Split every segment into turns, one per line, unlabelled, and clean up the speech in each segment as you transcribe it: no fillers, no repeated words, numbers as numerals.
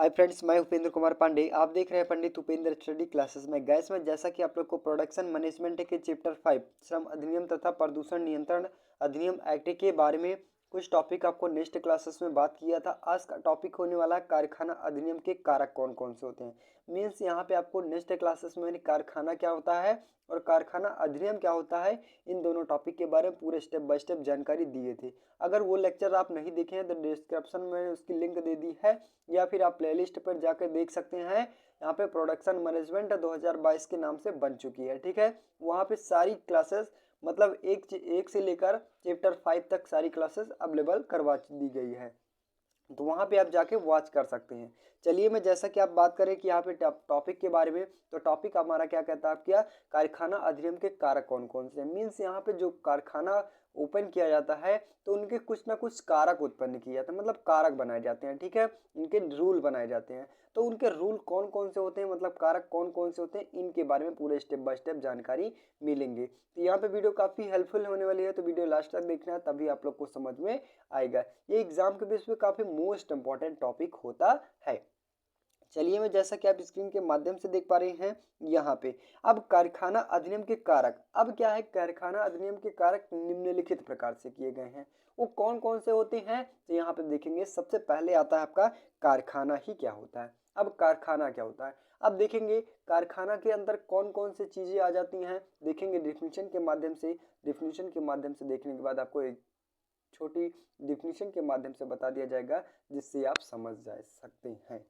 Hi friends, मैं उपेंद्र कुमार पांडे। आप देख रहे हैं पंडित उपेंद्र स्टडी क्लासेस में। गैस में जैसा कि आप लोग को प्रोडक्शन मैनेजमेंट के चैप्टर 5 श्रम अधिनियम तथा प्रदूषण नियंत्रण अधिनियम एक्ट के बारे में कुछ टॉपिक आपको नेक्स्ट क्लासेस में बात किया था। आज का टॉपिक होने वाला है कारखाना अधिनियम के कारक कौन कौन से होते हैं। मीन्स यहाँ पे आपको नेक्स्ट क्लासेस में कारखाना क्या होता है और कारखाना अधिनियम क्या होता है, इन दोनों टॉपिक के बारे में पूरे स्टेप बाय स्टेप जानकारी दिए थे। अगर वो लेक्चर आप नहीं देखे हैं तो डिस्क्रिप्शन में उसकी लिंक दे दी है, या फिर आप प्लेलिस्ट पर जाकर देख सकते हैं। यहाँ पे प्रोडक्शन मैनेजमेंट 2022 के नाम से बन चुकी है, ठीक है। वहाँ पे सारी क्लासेस मतलब एक से लेकर चैप्टर 5 तक सारी क्लासेस अवेलेबल करवा दी गई है, तो वहाँ पे आप जाके वॉच कर सकते हैं। चलिए, मैं जैसा कि आप बात करें कि यहाँ पे टॉपिक के बारे में, तो टॉपिक हमारा क्या कहता है, क्या कारखाना अधिनियम के कारक कौन कौन से। मीन्स यहाँ पे जो कारखाना ओपन किया जाता है तो उनके कुछ ना कुछ कारक उत्पन्न किए जाते हैं, मतलब कारक बनाए जाते हैं, ठीक है। उनके रूल बनाए जाते हैं, तो उनके रूल कौन कौन से होते हैं, मतलब कारक कौन कौन से होते हैं, इनके बारे में पूरे स्टेप बाय स्टेप जानकारी मिलेंगे। तो यहाँ पे वीडियो काफ़ी हेल्पफुल होने वाली है, तो वीडियो लास्ट तक देखना है, तभी आप लोग को समझ में आएगा। ये एग्जाम के बेस पे काफ़ी मोस्ट इंपॉर्टेंट टॉपिक होता है। चलिए, मैं जैसा कि आप स्क्रीन के माध्यम से देख पा रहे हैं यहाँ पे, अब कारखाना अधिनियम के कारक, अब क्या है, कारखाना अधिनियम के कारक निम्नलिखित प्रकार से किए गए हैं। वो कौन कौन से होते हैं, तो यहाँ पे देखेंगे। सबसे पहले आता है आपका कारखाना ही क्या होता है। अब कारखाना क्या होता है, अब देखेंगे कारखाना के अंदर कौन कौन सी चीजें आ जाती हैं, देखेंगे डिफिनीशन के माध्यम से। डिफिनीशन के माध्यम से देखने के बाद आपको एक छोटी डिफिनीशन के माध्यम से बता दिया जाएगा, जिससे आप समझ जा सकते हैं।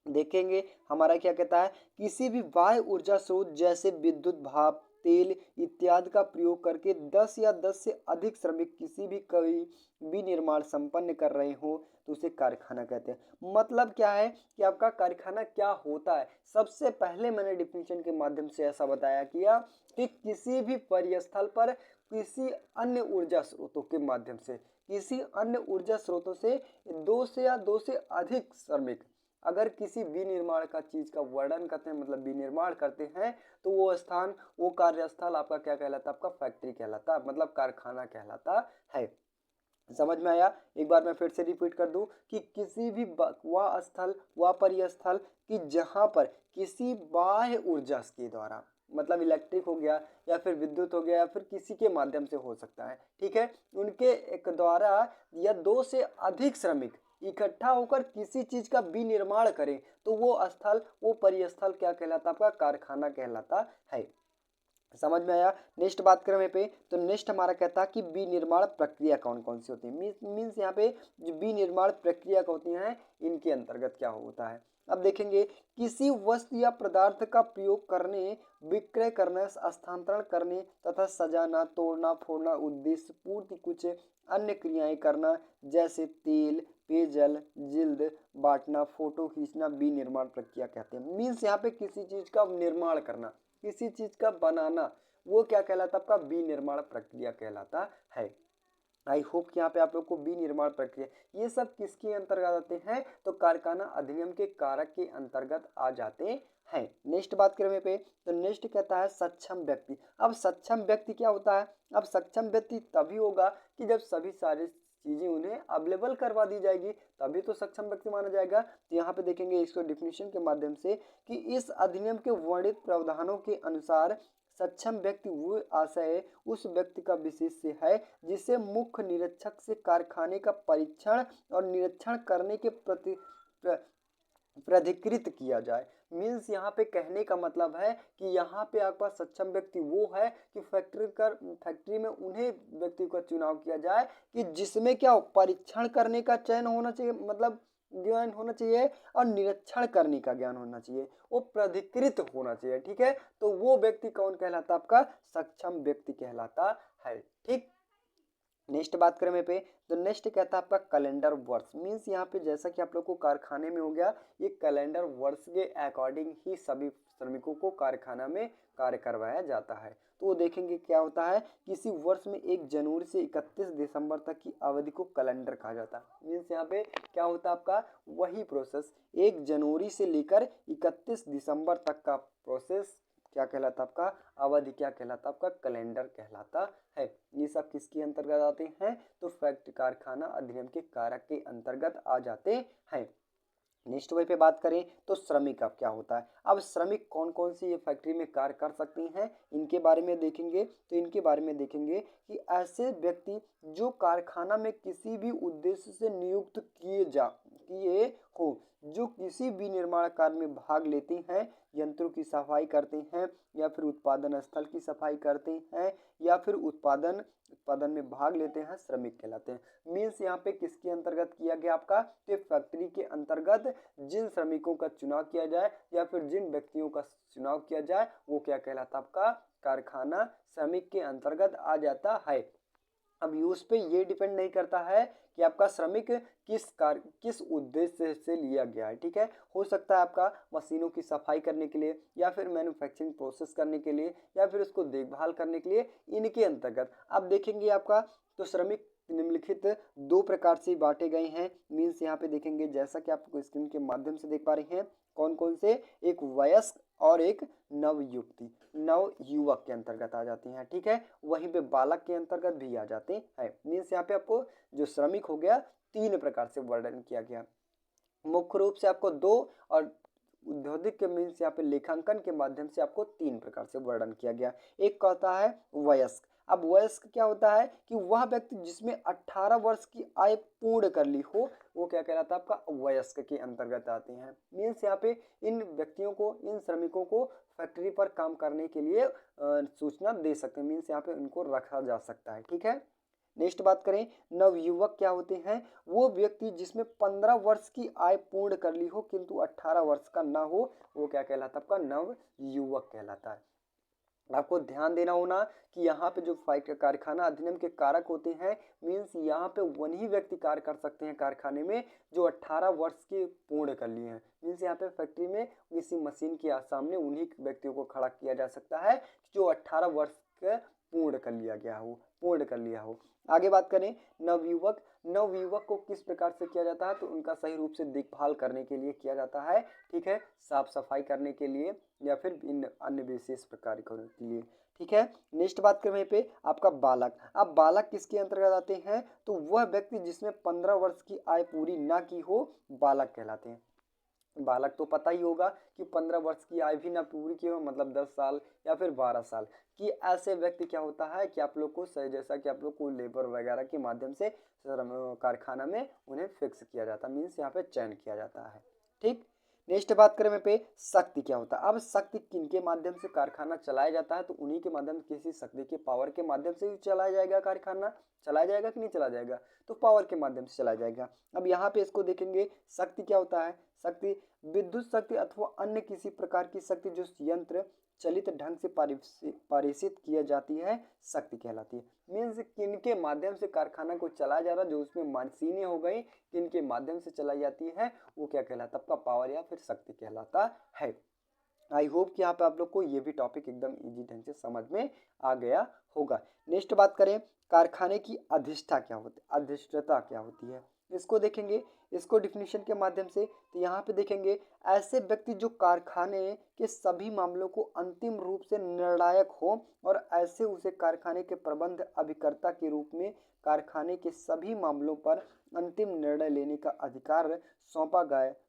देखेंगे हमारा क्या कहता है, किसी भी बाह्य ऊर्जा स्रोत जैसे विद्युत, भाप, तेल इत्यादि का प्रयोग करके 10 या 10 से अधिक श्रमिक किसी भी कोई विनिर्माण संपन्न कर रहे हो तो उसे कारखाना कहते हैं। मतलब क्या है कि आपका कारखाना क्या होता है। सबसे पहले मैंने डिफिनीशन के माध्यम से ऐसा बताया किया कि किसी भी परिस्थल पर किसी अन्य ऊर्जा स्रोतों के माध्यम से, किसी अन्य ऊर्जा स्रोतों से 2 से अधिक श्रमिक अगर किसी विनिर्माण का चीज का वर्णन करते हैं, मतलब विनिर्माण करते हैं, तो वो स्थान, वो कार्यस्थल आपका क्या कहलाता है, आपका फैक्ट्री कहलाता है, मतलब कारखाना कहलाता है। समझ में आया। एक बार मैं फिर से रिपीट कर दूं कि किसी भी वह स्थल, वह परिस्थल कि जहां पर किसी बाह्य ऊर्जा के द्वारा, मतलब इलेक्ट्रिक हो गया या फिर विद्युत हो गया या फिर किसी के माध्यम से हो सकता है, ठीक है, उनके एक द्वारा या 2 से अधिक श्रमिक इकट्ठा होकर किसी चीज का विनिर्माण करें, तो वो स्थल, वो परिस्थल क्या कहलाता है, आपका कारखाना कहलाता है। समझ में आया। नेक्स्ट बात करें यहाँ पे, तो नेक्स्ट हमारा कहता है कि विनिर्माण प्रक्रिया कौन कौन सी होती है। मीन्स यहाँ पे जो विनिर्माण प्रक्रिया होती है, इनके अंतर्गत क्या होता है। अब देखेंगे, किसी वस्तु या पदार्थ का प्रयोग करने, विक्रय करने, स्थानांतरण करने तथा सजाना, तोड़ना, फोड़ना, उद्देश्य पूर्ति, कुछ अन्य क्रियाएं करना, जैसे तेल, पेयजल, जिल्द बांटना, फोटो खींचना, विनिर्माण प्रक्रिया कहते हैं। मीन्स यहाँ पे किसी चीज का निर्माण करना, किसी चीज का बनाना, वो क्या कहलाता है, आपका विनिर्माण प्रक्रिया कहलाता है। आई होप कि यहाँ पे आप लोग को विनिर्माण प्रक्रिया, ये सब किसके अंतर्गत आते हैं, तो कारखाना अधिनियम के कारक के अंतर्गत आ जाते हैं। नेक्स्ट बात करें पे, तो नेक्स्ट कहता है सक्षम व्यक्ति। अब सक्षम व्यक्ति क्या होता है, अब सक्षम व्यक्ति तभी होगा कि जब सभी सारी चीजें उन्हें अवेलेबल करवा दी जाएगी, तभी तो सक्षम व्यक्ति माना जाएगा। तो यहाँ पे देखेंगे इसको डिफिनीशन के माध्यम से कि इस अधिनियम के वर्णित प्रावधानों के अनुसार सक्षम व्यक्ति वो आशय उस व्यक्ति का विशेष है जिसे मुख्य निरीक्षक से कारखाने का परीक्षण और निरीक्षण करने के प्रति प्राधिकृत किया जाए। मीन्स यहाँ पे कहने का मतलब है कि यहाँ पे आपके पास सक्षम व्यक्ति वो है कि फैक्ट्री में उन्हें व्यक्ति का चुनाव किया जाए कि जिसमें क्या हो, परीक्षण करने का चयन होना चाहिए, मतलब ज्ञान होना चाहिए, और निरीक्षण करने का ज्ञान होना चाहिए, वो प्राधिकृत होना चाहिए, ठीक है। तो वो व्यक्ति कौन कहलाता है, आपका सक्षम व्यक्ति कहलाता है, ठीक। नेक्स्ट बात करें पे, तो नेक्स्ट कहता है आपका कैलेंडर वर्ष। मीन्स यहाँ पे जैसा कि आप लोग को कारखाने में हो गया, ये कैलेंडर वर्ष के अकॉर्डिंग ही सभी श्रमिकों को कारखाना में कार्य करवाया जाता है। तो वो देखेंगे क्या होता है, किसी वर्ष में 1 जनवरी से 31 दिसंबर तक की अवधि को कैलेंडर कहा जाता है। मीन्स यहाँ पे क्या होता है, आपका वही प्रोसेस 1 जनवरी से लेकर 31 दिसंबर तक का प्रोसेस क्या कहलाता है, आपका अवधि क्या कहलाता है, आपका कैलेंडर कहलाता है। ये सब किसके अंतर्गत आते हैं, तो फैक्ट कारखाना अधिनियम के कारक के अंतर्गत आ जाते हैं। नेक्स्ट वही पे बात करें तो श्रमिक अब क्या होता है। अब श्रमिक कौन कौन सी ये फैक्ट्री में कार्य कर सकती हैं, इनके बारे में देखेंगे। तो इनके बारे में देखेंगे कि ऐसे व्यक्ति जो कारखाना में किसी भी उद्देश्य से नियुक्त किए हो, जो किसी भी निर्माण कार्य में भाग लेते हैं, यंत्रों की सफाई करते हैं, या फिर उत्पादन स्थल की सफाई करते हैं, या फिर उत्पादन में भाग लेते हैं, श्रमिक कहलाते हैं। मीन्स यहाँ पे किसके अंतर्गत किया गया आपका, तो फैक्ट्री के अंतर्गत जिन श्रमिकों का चुनाव किया जाए या फिर जिन व्यक्तियों का चुनाव किया जाए वो क्या कहलाता है, आपका कारखाना श्रमिक के अंतर्गत आ जाता है। अब यूज पे ये डिपेंड नहीं करता है कि आपका श्रमिक किस उद्देश्य से लिया गया है, ठीक है। हो सकता है आपका मशीनों की सफाई करने के लिए, या फिर मैन्युफैक्चरिंग प्रोसेस करने के लिए, या फिर उसको देखभाल करने के लिए, इनके अंतर्गत अब देखेंगे आपका। तो श्रमिक निम्नलिखित दो प्रकार से बांटे गए हैं। मीन्स यहाँ पे देखेंगे जैसा कि आपको स्क्रीन के माध्यम से देख पा रहे हैं, कौन कौन से, एक वयस्क और एक नवयुवक के अंतर्गत आ जाती हैं, ठीक है। वहीं पे बालक के अंतर्गत भी आ जाते हैं। मीन्स यहाँ पे आपको जो श्रमिक हो गया तीन प्रकार से वर्णन किया गया। मुख्य रूप से आपको दो, और औद्योगिक के मीन्स यहाँ पे लेखांकन के माध्यम से आपको तीन प्रकार से वर्णन किया गया। एक कहता है वयस्क। अब वयस्क क्या होता है कि वह व्यक्ति जिसमें 18 वर्ष की आयु पूर्ण कर ली हो, वो क्या कहलाता है, आपका वयस्क के अंतर्गत आते हैं। मीन्स यहाँ पे इन व्यक्तियों को, इन श्रमिकों को फैक्ट्री पर काम करने के लिए सूचना दे सकते हैं। मीन्स यहाँ पे उनको रखा जा सकता है, ठीक है। नेक्स्ट बात करें, नवयुवक क्या होते हैं, वो व्यक्ति जिसमें 15 वर्ष की आयु पूर्ण कर ली हो किंतु 18 वर्ष का ना हो, वो क्या कहलाता है, आपका नवयुवक कहलाता है। आपको ध्यान देना होना कि यहाँ पे जो कारखाना अधिनियम के कारक होते हैं, मीन्स यहाँ पे वही व्यक्ति कार्य कर सकते हैं कारखाने में जो 18 वर्ष के पूर्ण कर लिए हैं। मीन्स यहाँ पे फैक्ट्री में किसी मशीन के सामने उन्हीं व्यक्तियों को खड़ा किया जा सकता है जो 18 वर्ष के पूर्ण कर लिया हो। आगे बात करें नवयुवक को किस प्रकार से किया जाता है, तो उनका सही रूप से देखभाल करने के लिए किया जाता है, ठीक है, साफ सफाई करने के लिए या फिर इन अन्य विशेष प्रकार करने के लिए, ठीक है। नेक्स्ट बात करें वहीं पे आपका बालक। अब बालक किसके अंतर्गत आते हैं, तो वह व्यक्ति जिसमें 15 वर्ष की आयु पूरी ना की हो, बालक कहलाते हैं। बालक तो पता ही होगा कि 15 वर्ष की आयु भी ना पूरी की हो, मतलब 10 साल या फिर 12 साल कि ऐसे व्यक्ति क्या होता है कि आप लोग को जैसा कि आप लोग को लेबर वगैरह के माध्यम से कारखाना में उन्हें फिक्स किया जाता है। मीन्स यहाँ पे चयन किया जाता है, ठीक। नेक्स्ट बात करें पे शक्ति क्या होता है। अब शक्ति किनके माध्यम से कारखाना चलाया जाता है, तो उन्हीं के माध्यम से, किसी शक्ति के पावर के माध्यम से ही चलाया जाएगा कारखाना। चलाया जाएगा कि नहीं चलाया जाएगा, तो पावर के माध्यम से चलाया जाएगा। अब यहाँ पे इसको देखेंगे, शक्ति क्या होता है, शक्ति विद्युत शक्ति अथवा अन्य किसी प्रकार की शक्ति जो यंत्र चलित ढंग से पारिषित किया जाती है, शक्ति कहलाती है। मीन्स किनके माध्यम से कारखाना को चलाया जा रहा है, जो उसमें मशीनें हो गई किनके माध्यम से चलाई जाती है, वो क्या कहलाता है, आपका पावर या फिर शक्ति कहलाता है। आई होप कि यहाँ पे आप लोग को ये भी टॉपिक एकदम इजी ढंग से समझ में आ गया होगा। नेक्स्ट बात करें, कारखाने की अधिष्ठता क्या होती है, इसको देखेंगे। इसको डिफिनीशन के माध्यम से तो यहाँ पे देखेंगे, ऐसे व्यक्ति जो कारखाने के सभी मामलों को अंतिम रूप से निर्णायक हो और ऐसे उसे कारखाने के प्रबंध अभिकर्ता के रूप में कारखाने के सभी मामलों पर अंतिम निर्णय लेने का अधिकार सौंपा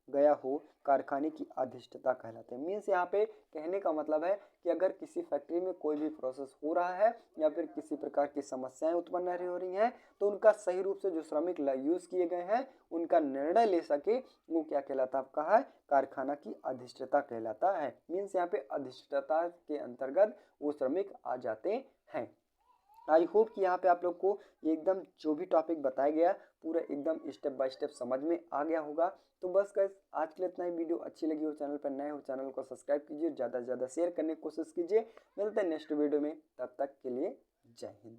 गया हो, कारखाने की अधिष्ठता कहलाते हैं। मीन्स यहाँ पे कहने का मतलब है कि अगर किसी फैक्ट्री में कोई भी प्रोसेस हो रहा है या फिर किसी प्रकार की समस्याएं उत्पन्न हो रही हैं, तो उनका सही रूप से जो श्रमिक यूज किए गए हैं उनका निर्णय ले सके, वो क्या कहलाता आपका है, कारखाना की अधिष्ठता कहलाता है। मीन्स यहाँ पे अधिष्ठता के अंतर्गत वो श्रमिक आ जाते हैं। आई होप कि यहाँ पे आप लोग को एकदम जो भी टॉपिक बताया गया पूरा एकदम स्टेप बाय स्टेप समझ में आ गया होगा। तो बस गाइस आज के लिए इतना ही। वीडियो अच्छी लगी हो, चैनल पर नए हो, चैनल को सब्सक्राइब कीजिए, ज़्यादा से ज़्यादा शेयर करने की कोशिश कीजिए। मिलते हैं नेक्स्ट वीडियो में, तब तक के लिए जय हिंद।